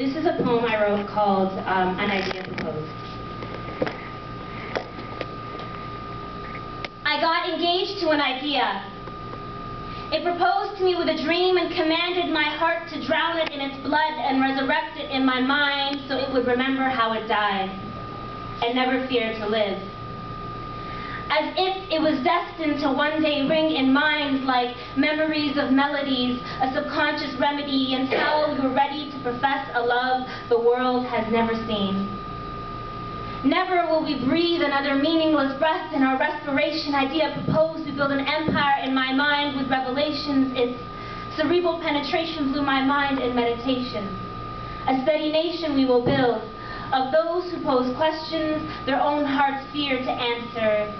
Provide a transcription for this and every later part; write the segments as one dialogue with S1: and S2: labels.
S1: This is a poem I wrote called An Idea Proposed. I got engaged to an idea. It proposed to me with a dream and commanded my heart to drown it in its blood and resurrect it in my mind so it would remember how it died and never fear to live. As if it was destined to one day ring in minds like memories of melodies, a subconscious remedy until we were ready to profess a love the world has never seen. Never will we breathe another meaningless breath in our respiration idea proposed. We build an empire in my mind with revelations. Its cerebral penetration blew my mind in meditation. A steady nation we will build of those who pose questions their own hearts fear to answer.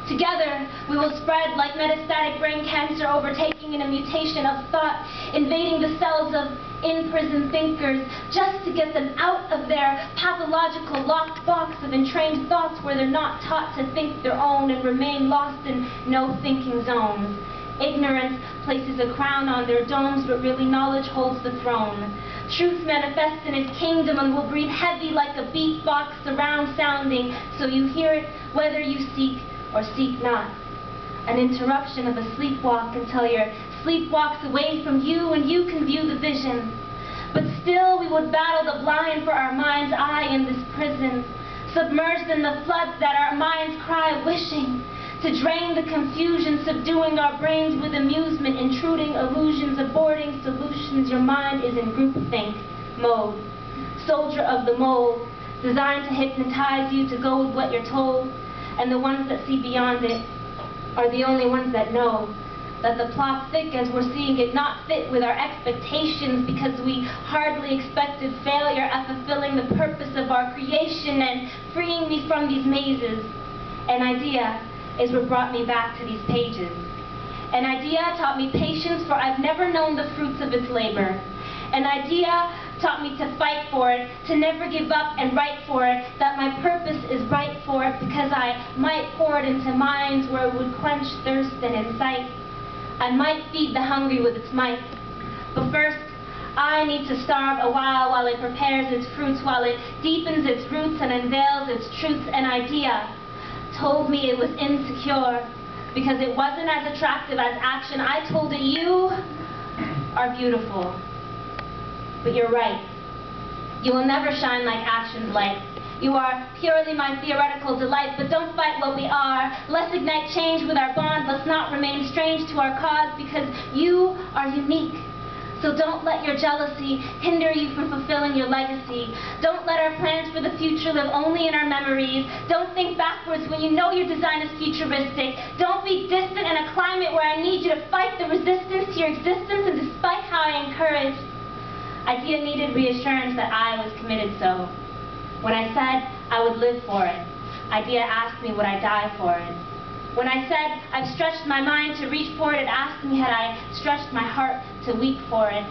S1: Together, we will spread like metastatic brain cancer, overtaking in a mutation of thought, invading the cells of imprisoned thinkers, just to get them out of their pathological locked box of entrained thoughts where they're not taught to think their own and remain lost in no thinking zones. Ignorance places a crown on their domes, but really knowledge holds the throne. Truth manifests in its kingdom and will breathe heavy like a beatbox, surround sounding, so you hear it whether you seek or seek not. An interruption of a sleepwalk until your sleep walks away from you and you can view the vision. But still we would battle the blind for our mind's eye in this prison, submerged in the floods that our minds cry, wishing to drain the confusion, subduing our brains with amusement, intruding illusions, aborting solutions. Your mind is in groupthink mode, soldier of the mold, designed to hypnotize you to go with what you're told. And the ones that see beyond it are the only ones that know that the plot's thick as we're seeing it not fit with our expectations, because we hardly expected failure at fulfilling the purpose of our creation and freeing me from these mazes. An idea is what brought me back to these pages. An idea taught me patience, for I've never known the fruits of its labor. An idea taught me to fight for it, to never give up and write for it, that my purpose is right for it, because I might pour it into minds where it would quench thirst and incite. I might feed the hungry with its might. But first, I need to starve a while it prepares its fruits, while it deepens its roots and unveils its truths. An idea told me it was insecure, because it wasn't as attractive as action. I told it, you are beautiful. But you're right. You will never shine like action's light. You are purely my theoretical delight, but don't fight what we are. Let's ignite change with our bond. Let's not remain strange to our cause, because you are unique. So don't let your jealousy hinder you from fulfilling your legacy. Don't let our plans for the future live only in our memories. Don't think backwards when you know your design is futuristic. Don't be distant in a climate where I need you to fight the resistance to your existence, and despite how I encourage, idea needed reassurance that I was committed. So when I said I would live for it, idea asked me would I die for it. When I said I've stretched my mind to reach for it, it asked me had I stretched my heart to weep for it.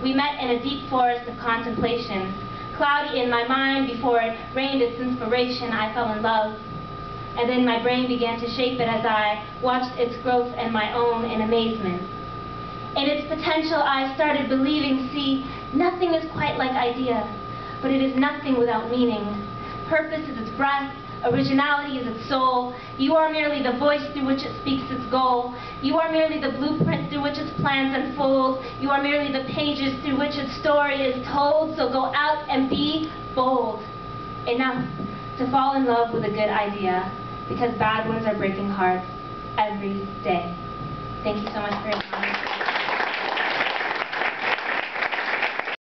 S1: We met in a deep forest of contemplation, cloudy in my mind before it rained its inspiration. I fell in love, and then my brain began to shape it as I watched its growth and my own in amazement. In its potential, I started believing, see, nothing is quite like idea, but it is nothing without meaning. Purpose is its breath, originality is its soul. You are merely the voice through which it speaks its goal. You are merely the blueprint through which its plans unfold. You are merely the pages through which its story is told. So go out and be bold enough to fall in love with a good idea, because bad ones are breaking hearts every day. Thank you so much for your time.